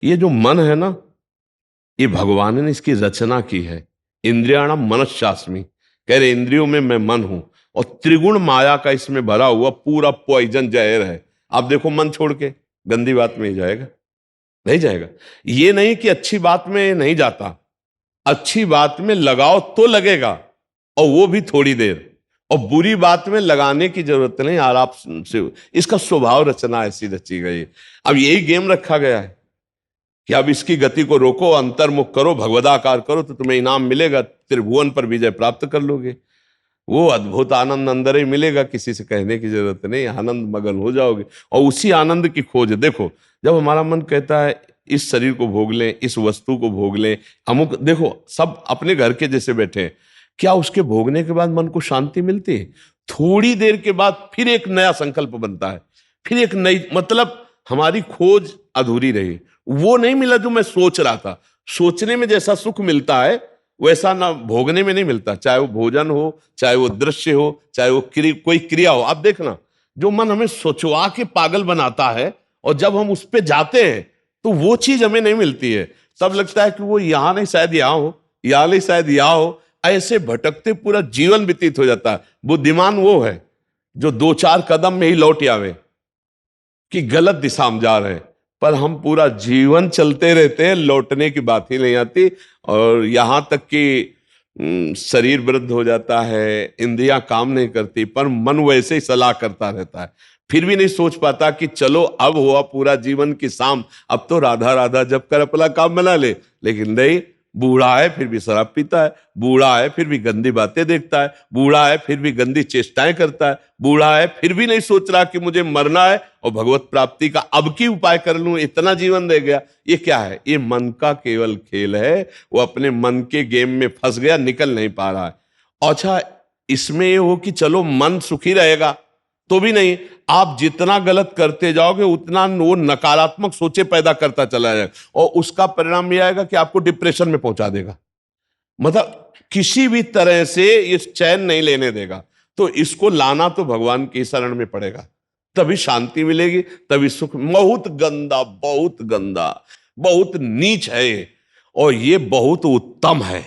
ये जो मन है ना, ये भगवान ने इसकी रचना की है। इंद्रियाणाम मनश्चास्मि, कह रहे इंद्रियों में मैं मन हूं, और त्रिगुण माया का इसमें भरा हुआ पूरा पॉइजन जहर है। आप देखो मन छोड़ के गंदी बात में ही जाएगा, नहीं जाएगा। ये नहीं कि अच्छी बात में नहीं जाता, अच्छी बात में लगाओ तो लगेगा, और वो भी थोड़ी देर। और बुरी बात में लगाने की जरूरत नहीं, आराम से। इसका स्वभाव रचना ऐसी रची गई है। अब यही गेम रखा गया है कि अब इसकी गति को रोको, अंतर्मुख करो, भगवदाकार करो, तो तुम्हें इनाम मिलेगा, त्रिभुवन पर विजय प्राप्त कर लोगे। वो अद्भुत आनंद अंदर ही मिलेगा, किसी से कहने की जरूरत नहीं, आनंद मगन हो जाओगे। और उसी आनंद की खोज देखो, जब हमारा मन कहता है इस शरीर को भोग लें, इस वस्तु को भोग लें, अमुक, देखो सब अपने घर के जैसे बैठे हैं, क्या उसके भोगने के बाद मन को शांति मिलती है? थोड़ी देर के बाद फिर एक नया संकल्प बनता है, फिर एक नई, मतलब हमारी खोज अधूरी रही। वो नहीं मिला जो मैं सोच रहा था। सोचने में जैसा सुख मिलता है वैसा ना भोगने में नहीं मिलता, चाहे वो भोजन हो, चाहे वो दृश्य हो, चाहे वो कोई क्रिया हो। आप देखना, जो मन हमें सोचवा के पागल बनाता है, और जब हम उस पे जाते हैं तो वो चीज हमें नहीं मिलती है। तब लगता है कि वो यहां नहीं शायद यहां हो, यहां नहीं शायद यहां हो। ऐसे भटकते पूरा जीवन व्यतीत हो जाता है। बुद्धिमान वो है जो दो चार कदम में ही लौट आवे कि गलत दिशा में जा रहे हैं, पर हम पूरा जीवन चलते रहते हैं, लौटने की बात ही नहीं आती। और यहां तक कि शरीर वृद्ध हो जाता है, इंद्रियां काम नहीं करती, पर मन वैसे ही सलाह करता रहता है। फिर भी नहीं सोच पाता कि चलो अब हुआ पूरा जीवन की शाम, अब तो राधा राधा जब कर अपना काम बना ले। लेकिन नहीं, बूढ़ा है फिर भी शराब पीता है, बूढ़ा है फिर भी गंदी बातें देखता है, बूढ़ा है फिर भी गंदी चेष्टाएं करता है, बूढ़ा है फिर भी नहीं सोच रहा कि मुझे मरना है और भगवत प्राप्ति का अब की उपाय कर लूं, इतना जीवन रह गया। ये क्या है? ये मन का केवल खेल है। वो अपने मन के गेम में फंस गया, निकल नहीं पा रहा है। अच्छा, इसमें ये हो कि चलो मन सुखी रहेगा, तो भी नहीं। आप जितना गलत करते जाओगे उतना वो नकारात्मक सोचे पैदा करता चला जाएगा, और उसका परिणाम यह आएगा कि आपको डिप्रेशन में पहुंचा देगा। मतलब किसी भी तरह से ये चैन नहीं लेने देगा। तो इसको लाना तो भगवान की शरण में पड़ेगा, तभी शांति मिलेगी, तभी सुख। बहुत गंदा, बहुत गंदा, बहुत नीच है ये, और ये बहुत उत्तम है।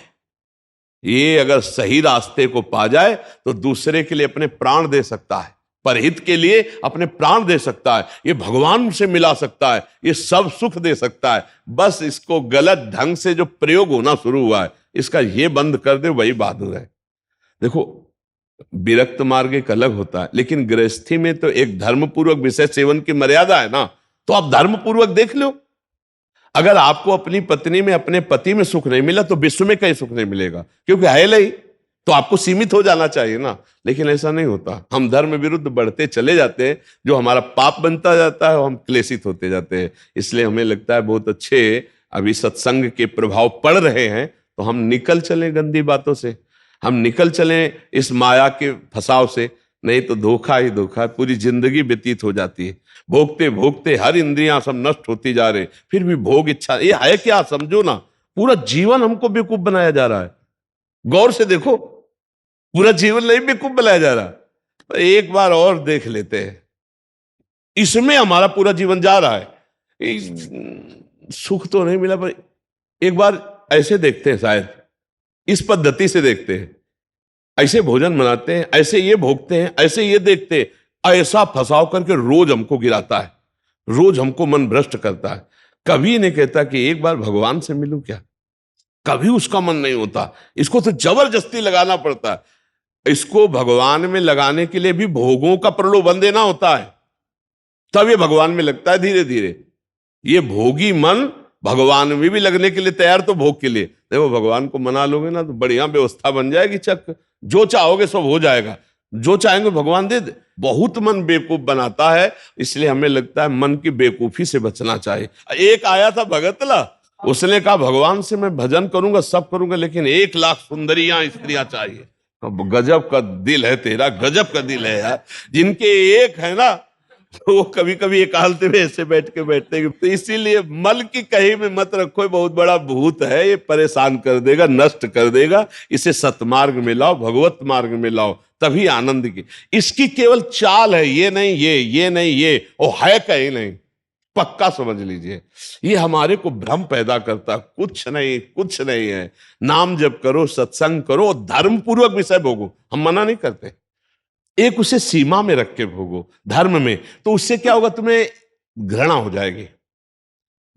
ये अगर सही रास्ते को पा जाए तो दूसरे के लिए अपने प्राण दे सकता है, परहित के लिए अपने प्राण दे सकता है, ये भगवान से मिला सकता है, ये सब सुख दे सकता है। बस इसको गलत ढंग से जो प्रयोग होना शुरू हुआ है, इसका ये बंद कर दे, वही बहादुर है। देखो, विरक्त मार्ग एक अलग होता है, लेकिन गृहस्थी में तो एक धर्मपूर्वक विषय सेवन की मर्यादा है ना। तो आप धर्मपूर्वक देख लो, अगर आपको अपनी पत्नी में, अपने पति में सुख नहीं मिला तो विश्व में कहीं सुख नहीं मिलेगा, क्योंकि है नहीं। तो आपको सीमित हो जाना चाहिए ना। लेकिन ऐसा नहीं होता, हम धर्म विरुद्ध बढ़ते चले जाते हैं, जो हमारा पाप बनता जाता है और हम क्लेशित होते जाते हैं। इसलिए हमें लगता है बहुत अच्छे अभी सत्संग के प्रभाव पड़ रहे हैं, तो हम निकल चले गंदी बातों से, हम निकल चले इस माया के फंसाव से। नहीं तो धोखा ही धोखा, पूरी जिंदगी व्यतीत हो जाती है। भोगते भोगते हर इंद्रियां सब नष्ट होती जा रहे, फिर भी भोग इच्छा, ये है क्या? समझो ना, पूरा जीवन हमको बेवकूफ बनाया जा रहा है। गौर से देखो, पूरा जीवन नहीं बेवकूफ बनाया जा रहा। एक बार और देख लेते हैं, इसमें हमारा पूरा जीवन जा रहा है। सुख तो नहीं मिला, पर एक बार ऐसे देखते हैं, शायद इस पद्धति से देखते हैं, ऐसे भोजन बनाते हैं, ऐसे ये भोगते हैं, ऐसे ये देखते हैं, ऐसा फंसाव करके रोज हमको गिराता है, रोज हमको मन भ्रष्ट करता है। कभी नहीं कहता कि एक बार भगवान से मिलूं क्या, कभी उसका मन नहीं होता। इसको तो जबरदस्ती लगाना पड़ता है। इसको भगवान में लगाने के लिए भी भोगों का प्रलोभन देना होता है, तब ये भगवान में लगता है धीरे धीरे। ये भोगी मन भगवान में भी लगने के लिए तैयार, तो भोग के लिए देखो, भगवान को मना लोगे ना तो बढ़िया व्यवस्था बन जाएगी, चक जो चाहोगे सब हो जाएगा, जो चाहेंगे भगवान दे दे। बहुत मन बेवकूफ बनाता है, इसलिए हमें लगता है मन की बेवकूफी से बचना चाहिए। एक आया था भगतला, उसने कहा भगवान से मैं भजन करूंगा, सब करूंगा, लेकिन 1 लाख सुंदरियां स्त्रियां चाहिए। तो गजब का दिल है तेरा, गजब का दिल है यार। जिनके एक है ना, तो वो कभी कभी एकांत में ऐसे बैठ के बैठते हैं। तो इसीलिए मल की कहीं में मत रखो, ये बहुत बड़ा भूत है, ये परेशान कर देगा, नष्ट कर देगा। इसे सतमार्ग में लाओ, भगवत मार्ग में लाओ, तभी आनंद की। इसकी केवल चाल है, ये नहीं ये नहीं ये, वो है कहीं नहीं। पक्का समझ लीजिए। ये हमारे को भ्रम पैदा करता, कुछ नहीं कुछ नहीं है। नाम जप करो, सत्संग करो, धर्म पूर्वक विषय भोगो, हम मना नहीं करते, एक उसे सीमा में रख के भोगो धर्म में। तो उससे क्या होगा, तुम्हें घृणा हो जाएगी।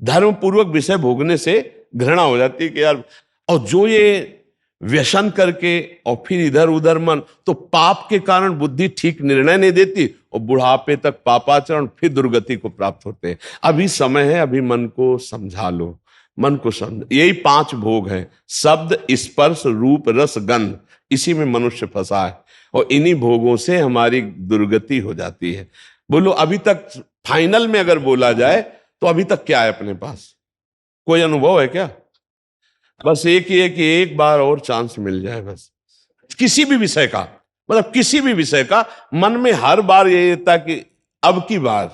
धर्म पूर्वक विषय भोगने से घृणा हो जाती है कि यार, और जो ये व्यसन करके और फिर इधर उधर मन, तो पाप के कारण बुद्धि ठीक निर्णय नहीं देती और बुढ़ापे तक पापाचरण, फिर दुर्गति को प्राप्त होते हैं। अभी समय है, अभी मन को समझा लो, मन को समझ। यही 5 भोग हैं, शब्द, स्पर्श, रूप, रस, गंध। इसी में मनुष्य फंसा है और इन्हीं भोगों से हमारी दुर्गति हो जाती है। बोलो अभी तक फाइनल में अगर बोला जाए तो अभी तक क्या है अपने पास? कोई अनुभव है क्या? बस एक ही है कि एक बार और चांस मिल जाए, बस किसी भी विषय का, मतलब किसी भी विषय का। मन में हर बार ये था कि अब की बार,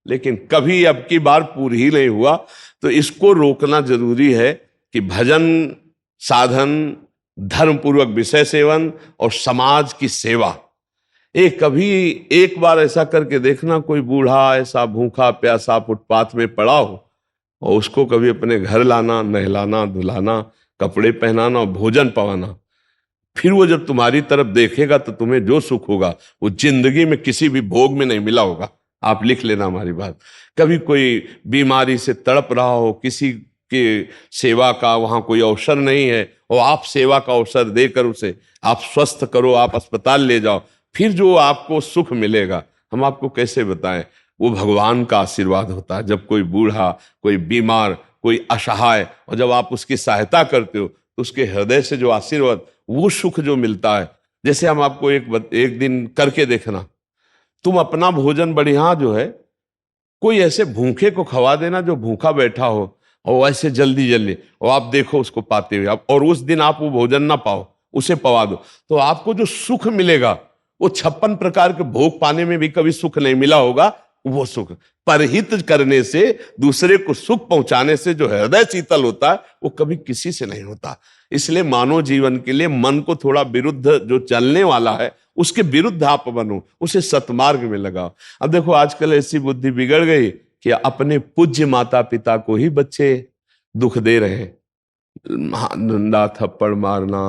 लेकिन कभी अब की बार पूरी ही नहीं हुआ। तो इसको रोकना जरूरी है कि भजन, साधन, धर्म पूर्वक विषय सेवन और समाज की सेवा। कभी एक बार ऐसा करके देखना, कोई बूढ़ा ऐसा भूखा प्यासा फुटपाथ में पड़ा हो और उसको कभी अपने घर लाना, नहलाना, धुलाना, कपड़े पहनाना और भोजन पवाना। फिर वो जब तुम्हारी तरफ देखेगा तो तुम्हें जो सुख होगा वो जिंदगी में किसी भी भोग में नहीं मिला होगा। आप लिख लेना हमारी बात। कभी कोई बीमारी से तड़प रहा हो, किसी के सेवा का वहां कोई अवसर नहीं है और आप सेवा का अवसर देकर उसे आप स्वस्थ करो, आप अस्पताल ले जाओ, फिर जो आपको सुख मिलेगा हम आपको कैसे बताएं। वो भगवान का आशीर्वाद होता है। जब कोई बूढ़ा, कोई बीमार, कोई असहाय, और जब आप उसकी सहायता करते हो तो उसके हृदय से जो आशीर्वाद, वो सुख जो मिलता है। जैसे हम आपको एक दिन करके देखना, तुम अपना भोजन बढ़िया जो है, कोई ऐसे भूखे को खवा देना जो भूखा बैठा हो और ऐसे जल्दी जल्दी, और आप देखो उसको पाते हुए, आप और उस दिन आप वो भोजन ना पाओ, उसे पवा दो, तो आपको जो सुख मिलेगा वो 56 प्रकार के भोग पाने में भी कभी सुख नहीं मिला होगा। वो सुख परहित करने से, दूसरे को सुख पहुंचाने से जो हृदय शीतल होता है वो कभी किसी से नहीं होता। इसलिए मानव जीवन के लिए मन को थोड़ा विरुद्ध जो चलने वाला है उसके विरुद्ध आप बनो, उसे सतमार्ग में लगाओ। अब देखो आजकल ऐसी बुद्धि बिगड़ गई कि अपने पूज्य माता पिता को ही बच्चे दुख दे रहे हैं, डंडा थप्पड़ मारना।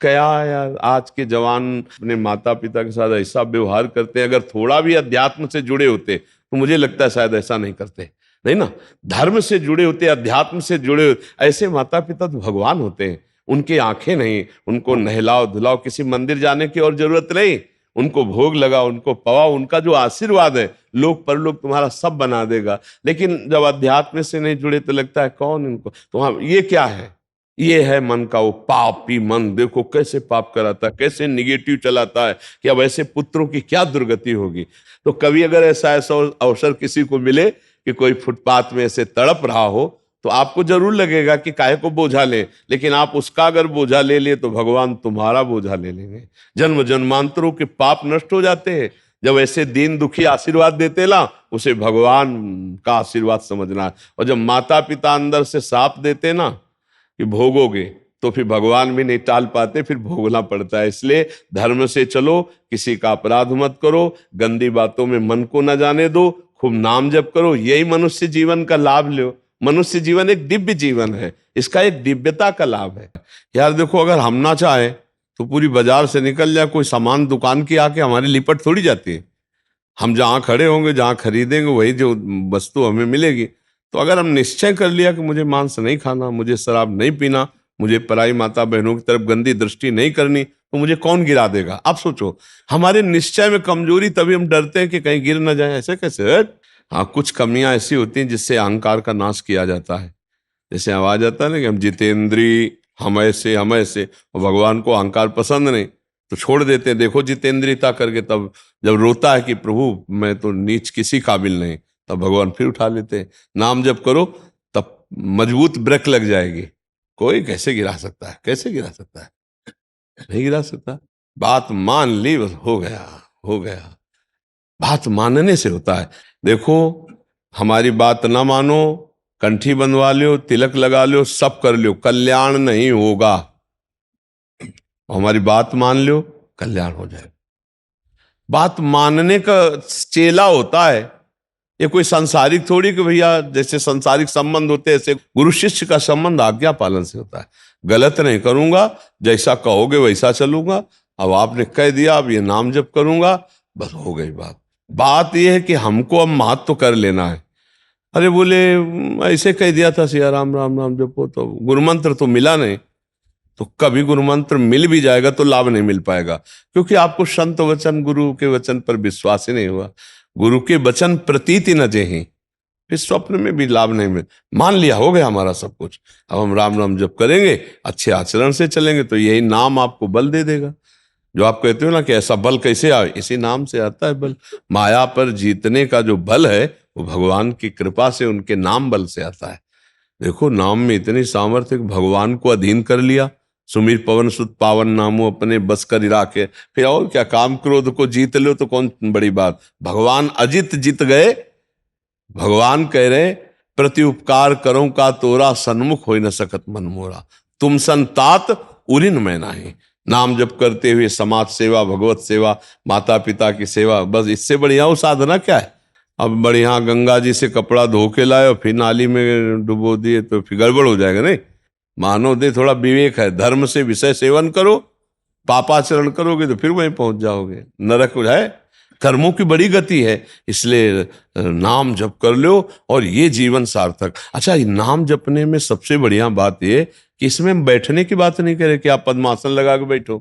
क्या यार, आज के जवान अपने माता पिता के साथ ऐसा व्यवहार करते हैं। अगर थोड़ा भी अध्यात्म से जुड़े होते तो मुझे लगता है शायद ऐसा नहीं करते, नहीं ना। धर्म से जुड़े होते, अध्यात्म से जुड़े होते, ऐसे माता पिता तो भगवान होते हैं। उनकी आंखें नहीं, उनको नहलाओ धुलाओ, किसी मंदिर जाने की और जरूरत नहीं, उनको भोग लगाओ, उनको पवाओ, उनका जो आशीर्वाद है लोक परलोक तुम्हारा सब बना देगा। लेकिन जब अध्यात्म से नहीं जुड़े तो लगता है कौन इनको, तो हाँ ये क्या है, ये है मन का वो पापी मन। देखो कैसे पाप कराता है, कैसे निगेटिव चलाता है कि अब ऐसे पुत्रों की क्या दुर्गति होगी। तो कभी अगर ऐसा ऐसा अवसर किसी को मिले कि कोई फुटपाथ में ऐसे तड़प रहा हो तो आपको जरूर लगेगा कि काहे को बोझा ले, लेकिन आप उसका अगर बोझा ले लिए तो भगवान तुम्हारा बोझा ले लेंगे। जन्म जन्मांतरों के पाप नष्ट हो जाते हैं जब ऐसे दीन दुखी आशीर्वाद देते ना, उसे भगवान का आशीर्वाद समझना है। और जब माता पिता अंदर से साप देते ना कि भोगोगे, तो फिर भगवान भी नहीं टाल पाते, फिर भोगना पड़ता है। इसलिए धर्म से चलो, किसी का अपराध मत करो, गंदी बातों में मन को न जाने दो, खूब नाम जप करो, यही मनुष्य जीवन का लाभ लो। मनुष्य जीवन एक दिव्य जीवन है, इसका एक दिव्यता का लाभ है। यार देखो, अगर हम ना चाहे तो पूरी बाजार से निकल जाए कोई सामान दुकान की, आके हमारी लिपट थोड़ी जाती है। हम जहाँ खड़े होंगे, जहाँ खरीदेंगे, वही जो वस्तु हमें मिलेगी। तो अगर हम निश्चय कर लिया कि मुझे मांस नहीं खाना, मुझे शराब नहीं पीना, मुझे पराई माता बहनों की तरफ गंदी दृष्टि नहीं करनी, तो मुझे कौन गिरा देगा? आप सोचो, हमारे निश्चय में कमजोरी, तभी हम डरते हैं कि कहीं गिर ना जाए। ऐसे कैसे? हाँ, कुछ कमियां ऐसी होती हैं जिससे अहंकार का नाश किया जाता है। जैसे आवाज आता है ना कि हम जितेंद्री, हम ऐसे, और भगवान को अहंकार पसंद नहीं तो छोड़ देते हैं। देखो जितेंद्रियता करके, तब जब रोता है कि प्रभु मैं तो नीच किसी काबिल नहीं, तब भगवान फिर उठा लेते हैं। नाम जब करो तब मजबूत ब्रेक लग जाएगी। कोई कैसे गिरा सकता है? कैसे गिरा सकता है? नहीं गिरा सकता। बात मान ली, बस हो गया, हो गया। बात मानने से होता है। देखो, हमारी बात ना मानो, कंठी बंधवा लो, तिलक लगा लो, सब कर लो, कल्याण नहीं होगा। हमारी बात मान लो, कल्याण हो जाएगा। बात मानने का चेला होता है ये कोई सांसारिक थोड़ी कि भैया जैसे सांसारिक संबंध होते हैं ऐसे गुरु शिष्य का संबंध आज्ञा पालन से होता है। गलत नहीं करूंगा, जैसा कहोगे वैसा चलूंगा। अब आपने कह दिया, अब ये नाम जप करूंगा, बस हो गई बात। बात यह है कि हमको अब महत्व कर लेना है। अरे बोले ऐसे कह दिया था सिया राम राम राम जपो, तो गुरु मंत्र तो मिला नहीं। तो कभी गुरु मंत्र मिल भी जाएगा तो लाभ नहीं मिल पाएगा, क्योंकि आपको संत वचन गुरु के वचन पर विश्वास ही नहीं हुआ। गुरु के वचन प्रतीति न जेहि, फिर स्वप्न में भी लाभ नहीं मिल। मान लिया हो गया हमारा सब कुछ, अब हम राम राम जप करेंगे, अच्छे आचरण से चलेंगे तो यही नाम आपको बल दे देगा। जो आप कहते हो ना कि ऐसा बल कैसे आए, इसी नाम से आता है बल। माया पर जीतने का जो बल है वो भगवान की कृपा से, उनके नाम बल से आता है। देखो नाम में इतनी सामर्थ्य कि भगवान को अधीन कर लिया। सुमीर पवन सुत पावन नामो अपने बस कर राखे, फिर और क्या, काम क्रोध को जीत लो तो कौन बड़ी बात। भगवान अजित जीत गए। भगवान कह रहे प्रति उपकार करो का तोरा, सन्मुख हो न सकत मन मोरा, तुम संतात उरिन में नाही। नाम जप करते हुए समाज सेवा, भगवत सेवा, माता पिता की सेवा, बस इससे बढ़िया वो साधना क्या है। अब बढ़िया गंगा जी से कपड़ा धो के लाए और फिर नाली में डुबो दिए तो फिर गड़बड़ हो जाएगा। नहीं, मानव दे थोड़ा विवेक है, धर्म से विषय सेवन करो, पापाचरण करोगे तो फिर वहीं पहुंच जाओगे, नरक है। कर्मों की बड़ी गति है, इसलिए नाम जप कर लो और ये जीवन सार्थक। अच्छा, नाम जपने में सबसे बढ़िया बात ये कि इसमें बैठने की बात नहीं करे कि आप पद्मासन लगा के बैठो।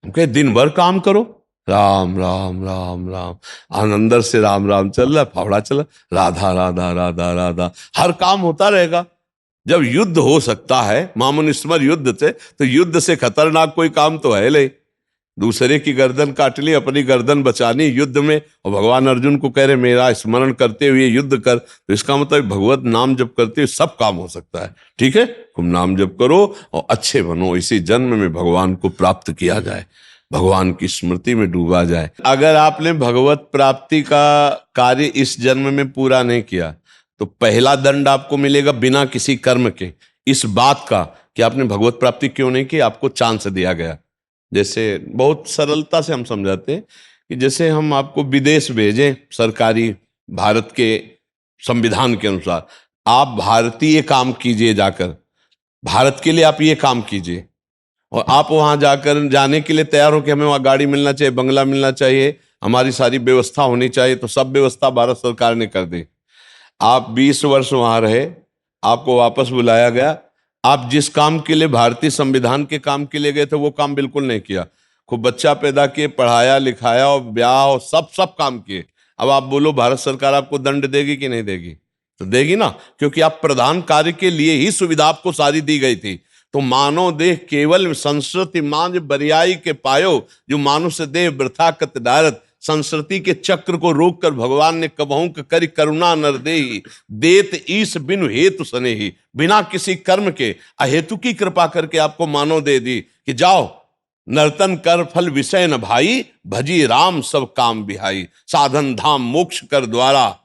हम कहे दिन भर काम करो, राम राम राम राम, अंदर से राम राम चल रहा, फावड़ा चल रहा, राधा राधा राधा राधा, हर काम होता रहेगा। जब युद्ध हो सकता है, मामून स्मर युद्ध से, तो युद्ध से खतरनाक कोई काम तो है नहीं। दूसरे की गर्दन काट ली, अपनी गर्दन बचानी युद्ध में, और भगवान अर्जुन को कह रहे मेरा स्मरण करते हुए युद्ध कर, तो इसका मतलब भगवत नाम जप करते हुए सब काम हो सकता है। ठीक है, तुम नाम जप करो और अच्छे बनो, इसी जन्म में भगवान को प्राप्त किया जाए, भगवान की स्मृति में डूबा जाए। अगर आपने भगवत प्राप्ति का कार्य इस जन्म में पूरा नहीं किया तो पहला दंड आपको मिलेगा बिना किसी कर्म के, इस बात का कि आपने भगवत प्राप्ति क्यों नहीं की, आपको चांस दिया गया। जैसे बहुत सरलता से हम समझाते हैं कि जैसे हम आपको विदेश भेजें सरकारी, भारत के संविधान के अनुसार, आप भारतीय काम कीजिए, जाकर भारत के लिए आप ये काम कीजिए, और आप वहां जाकर जाने के लिए तैयार हो कि हमें वहां गाड़ी मिलना चाहिए, बंगला मिलना चाहिए, हमारी सारी व्यवस्था होनी चाहिए, तो सब व्यवस्था भारत सरकार ने कर दी। आप 20 वर्ष वहां रहे, आपको वापस बुलाया गया, आप जिस काम के लिए भारतीय संविधान के काम के लिए गए थे वो काम बिल्कुल नहीं किया, खूब बच्चा पैदा किए, पढ़ाया लिखाया और ब्याह और सब काम किए। अब आप बोलो भारत सरकार आपको दंड देगी कि नहीं देगी? तो देगी ना, क्योंकि आप प्रधान कार्य के लिए ही सुविधा आपको सारी दी गई थी। तो मानव देह केवल संस्कृति मांझ बरियाई के पायो, जो मानुष देह वृथा कत डारत। संस्कृति के चक्र को रोककर भगवान ने कबहू करी करुणा नर देहि, देत ईश बिनु हेतु सनेहि। बिना किसी कर्म के अहेतु की कृपा करके आपको मानव दे दी कि जाओ नर्तन कर फल विषय न भाई, भजी राम सब काम बिहाई। साधन धाम मोक्ष कर द्वारा,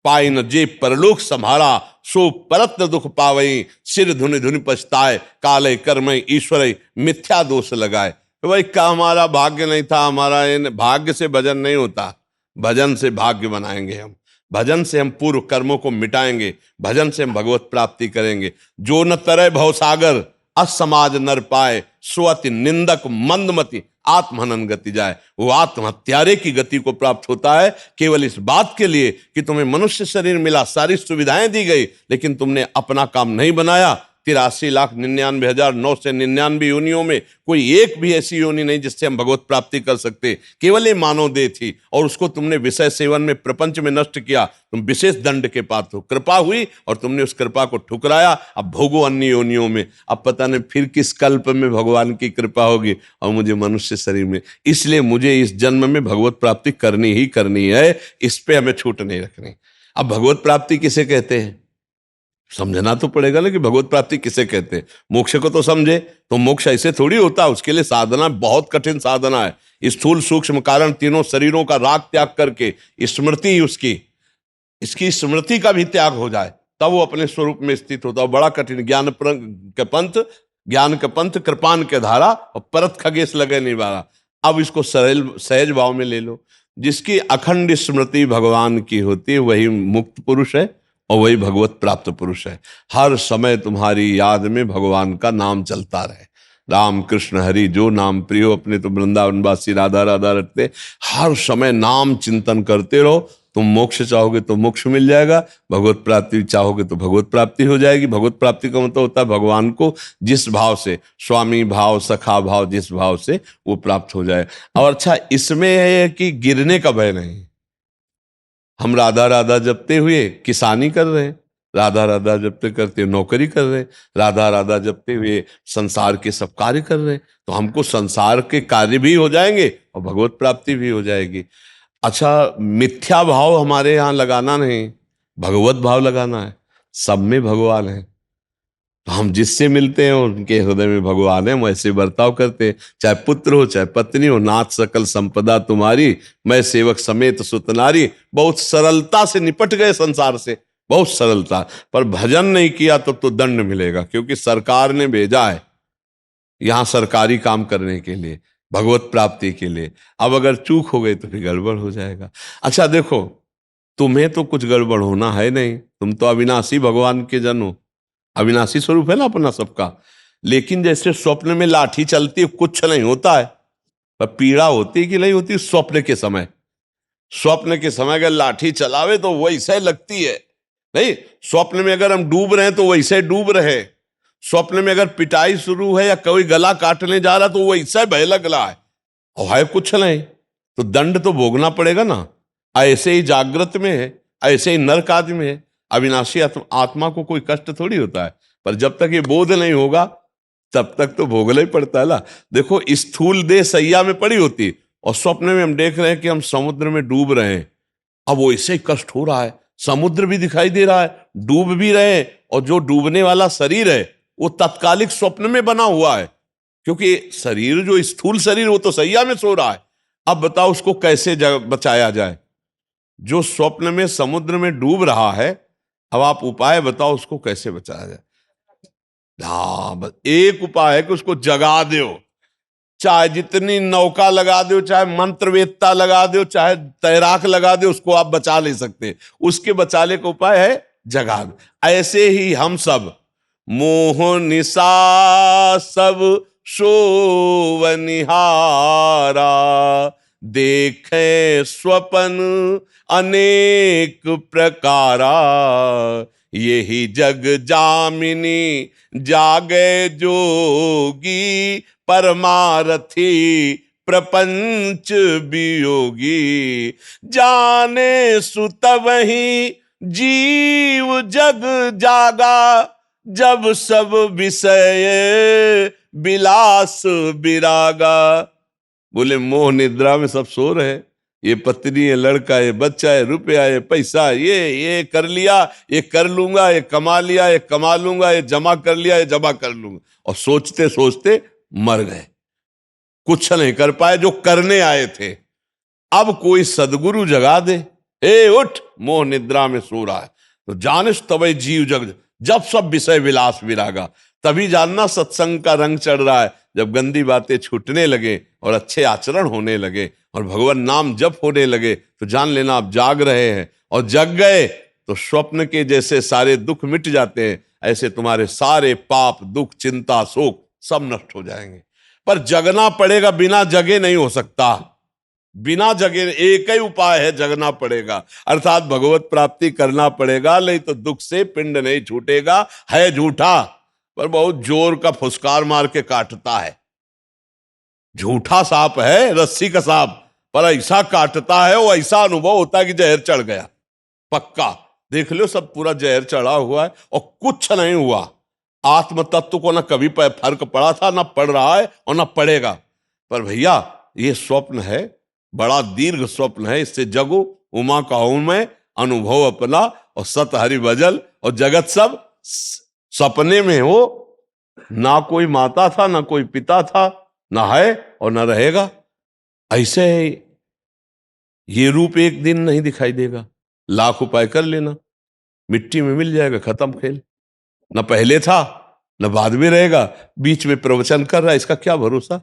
पाई न जे परलोक संभारा। सो परत दुख पावई, सिर धुनि धुनि पछताए। काले कर्मय ईश्वर मिथ्या दोष लगाए। तो भाई का हमारा भाग्य नहीं था, हमारा भाग्य से भजन नहीं होता, भजन से भाग्य बनाएंगे हम। भजन से हम पूर्व कर्मों को मिटाएंगे, भजन से हम भगवत प्राप्ति करेंगे। जो न तरय भवसागर, असमाज नर पाए। स्वति निंदक मंदमति, आत्महनन गति जाए। वो आत्महत्यारे की गति को प्राप्त होता है केवल इस बात के लिए कि तुम्हें मनुष्य शरीर मिला, सारी सुविधाएं दी गई, लेकिन तुमने अपना काम नहीं बनाया। 83,99,999 योनियों में कोई एक भी ऐसी योनि नहीं जिससे हम भगवत प्राप्ति कर सकते, केवल ये मानव देह थी, और उसको तुमने विषय सेवन में, प्रपंच में नष्ट किया। तुम विशेष दंड के पात्र हो। कृपा हुई और तुमने उस कृपा को ठुकराया। अब भोगो अन्य योनियों में। अब पता नहीं फिर किस कल्प में भगवान की कृपा होगी और मुझे मनुष्य शरीर में। इसलिए मुझे इस जन्म में भगवत प्राप्ति करनी ही करनी है, इस पे हमें छूट नहीं रखनी। अब भगवत प्राप्ति किसे कहते हैं समझना तो पड़ेगा ना, कि भगवत प्राप्ति किसे कहते हैं। मोक्ष को तो समझे, तो मोक्ष ऐसे थोड़ी होता, उसके लिए साधना बहुत कठिन साधना है। स्थूल सूक्ष्म कारण तीनों शरीरों का राग त्याग करके स्मृति, इसकी स्मृति का भी त्याग हो जाए, तब वो अपने स्वरूप में स्थित होता है। बड़ा कठिन। ज्ञान के पंथ कृपान के धारा, और परत खगेश लगे निवारा। अब इसको सरल सहज भाव में ले लो। जिसकी अखंड स्मृति भगवान की होती है वही मुक्त पुरुष है और वही भगवत प्राप्त पुरुष है। हर समय तुम्हारी याद में भगवान का नाम चलता रहे। राम कृष्ण हरि जो नाम प्रियो, अपने तो वृंदावनवासी राधा राधा रटते। हर समय नाम चिंतन करते रहो। तुम मोक्ष चाहोगे तो मोक्ष मिल जाएगा, भगवत प्राप्ति चाहोगे तो भगवत प्राप्ति हो जाएगी। भगवत प्राप्ति का मतलब होता है भगवान को जिस भाव से, स्वामी भाव, सखा भाव, जिस भाव से वो प्राप्त हो जाए। और अच्छा, इसमें है कि गिरने का भय नहीं। हम राधा राधा जपते हुए किसानी कर रहे हैं, राधा राधा जपते करते नौकरी कर रहे हैं, राधा राधा जपते हुए संसार के सब कार्य कर रहे हैं, तो हमको संसार के कार्य भी हो जाएंगे और भगवत प्राप्ति भी हो जाएगी। अच्छा, मिथ्या भाव हमारे यहाँ लगाना नहीं, भगवत भाव लगाना है। सब में भगवान है, तो हम जिससे मिलते हैं उनके हृदय में भगवान है, हम ऐसे बर्ताव करते हैं। चाहे पुत्र हो, चाहे पत्नी हो, नाथ सकल संपदा तुम्हारी, मैं सेवक समेत सुतनारी। बहुत सरलता से निपट गए संसार से, बहुत सरलता। पर भजन नहीं किया तो दंड मिलेगा, क्योंकि सरकार ने भेजा है यहां सरकारी काम करने के लिए, भगवत प्राप्ति के लिए। अब अगर चूक हो गई तो फिर गड़बड़ हो जाएगा। अच्छा देखो, तुम्हें तो कुछ गड़बड़ होना है नहीं, तुम तो अविनाशी भगवान के जन हो, अविनाशी स्वरूप है ना अपना सबका। लेकिन जैसे स्वप्न में लाठी चलती है, कुछ नहीं होता है, पर पीड़ा होती है कि नहीं होती स्वप्न के समय। स्वप्न के समय अगर लाठी चलावे तो वैसे लगती है, नहीं स्वप्न में अगर हम डूब रहे हैं तो वैसे डूब रहे। स्वप्न में अगर पिटाई शुरू है या कोई गला काटने जा रहा तो वैसे भय लग रहा है, और है कुछ नहीं, तो दंड तो भोगना पड़ेगा ना। ऐसे ही जागृत में है, ऐसे ही नरक आदि में है। अविनाशी आत्मा को कोई कष्ट थोड़ी होता है, पर जब तक ये बोध नहीं होगा तब तक तो भोगना ही पड़ता है ना। देखो, स्थूल देह सैया में पड़ी होती और स्वप्न में हम देख रहे हैं कि हम समुद्र में डूब रहे हैं। अब वो ऐसे ही कष्ट हो रहा है, समुद्र भी दिखाई दे रहा है, डूब भी रहे हैं, और जो डूबने वाला शरीर है वो तत्कालिक स्वप्न में बना हुआ है, क्योंकि शरीर जो स्थूल शरीर वो तो सैया में सो रहा है। अब बताओ उसको कैसे बचाया जाए। जो स्वप्न में समुद्र में डूब रहा है, अब आप उपाय बताओ उसको कैसे बचाया जाए। हाँ, बस एक उपाय है कि उसको जगा दो। चाहे जितनी नौका लगा दो, चाहे मंत्रवेत्ता लगा दो, चाहे तैराक लगा दो, उसको आप बचा नहीं सकते। उसके बचाने का उपाय है जगा दो। ऐसे ही हम सब मोह निशा सब सोवनिहारा, देखे स्वपन अनेक प्रकारा, यही जग जामिनी जागे जोगी, परमारथी प्रपंच वियोगी, जाने सुत वही जीव जग जागा, जब सब विषय विलास विरागा। बोले मोह निद्रा में सब सो रहे, ये पत्नी है, लड़का है, बच्चा है, रुपया है, पैसा, ये कर लिया, ये कर लूंगा, ये कमा लिया, ये कमा लूंगा, ये जमा कर लिया, ये जमा कर लूंगा, और सोचते सोचते मर गए, कुछ नहीं कर पाए जो करने आए थे। अब कोई सदगुरु जगा दे, ए उठ, मोह निद्रा में सो रहा है, तो जानिस तबै जीव जग, जब सब विषय विलास विरागा। तभी जानना सत्संग का रंग चढ़ रहा है, जब गंदी बातें छूटने लगे और अच्छे आचरण होने लगे और भगवान नाम जप होने लगे, तो जान लेना आप जाग रहे हैं। और जग गए तो स्वप्न के जैसे सारे दुख मिट जाते हैं, ऐसे तुम्हारे सारे पाप, दुख, चिंता, शोक सब नष्ट हो जाएंगे। पर जगना पड़ेगा, बिना जगे नहीं हो सकता। बिना जगे एक ही उपाय है, जगना पड़ेगा, अर्थात भगवत प्राप्ति करना पड़ेगा, नहीं तो दुख से पिंड नहीं छूटेगा। है झूठा, पर बहुत जोर का फुसकार मार के काटता है। झूठा सांप है, रस्सी का सांप, पर ऐसा काटता है, वो ऐसा अनुभव होता है कि जहर चढ़ गया, पक्का। देख लो, सब पूरा जहर चढ़ा हुआ है और कुछ नहीं हुआ। आत्म तत्व को ना कभी फर्क पड़ा था, ना पड़ रहा है और ना पड़ेगा। पर भैया ये स्वप्न है, बड़ा दीर्घ स्वप्न है, इससे जगो, उमा कहूं मैं अनुभव अपना, और सत हरि भजल, और जगत सब सपने में हो। ना कोई माता था, ना कोई पिता था, ना है और ना रहेगा। ऐसे ये रूप एक दिन नहीं दिखाई देगा, लाख उपाय कर लेना, मिट्टी में मिल जाएगा, खत्म खेल। ना पहले था, ना बाद में रहेगा, बीच में प्रवचन कर रहा है, इसका क्या भरोसा।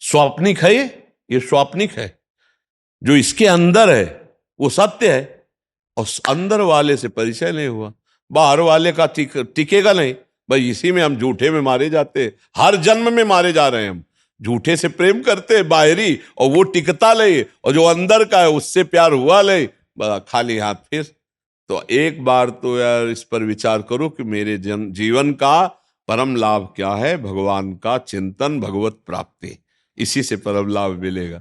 स्वाप्निक है ये स्वाप्निक है। जो इसके अंदर है वो सत्य है, और अंदर वाले से परिचय नहीं हुआ, बाहर वाले का टिकेगा नहीं। भाई इसी में हम झूठे में मारे जाते हैं, हर जन्म में मारे जा रहे हैं हम। झूठे से प्रेम करते हैं बाहरी, और वो टिकता ले, और जो अंदर का है उससे प्यार हुआ ले, खाली हाथ फिर। तो एक बार तो यार इस पर विचार करो कि मेरे जीवन का परम लाभ क्या है। भगवान का चिंतन, भगवत प्राप्ति, इसी से परम लाभ मिलेगा।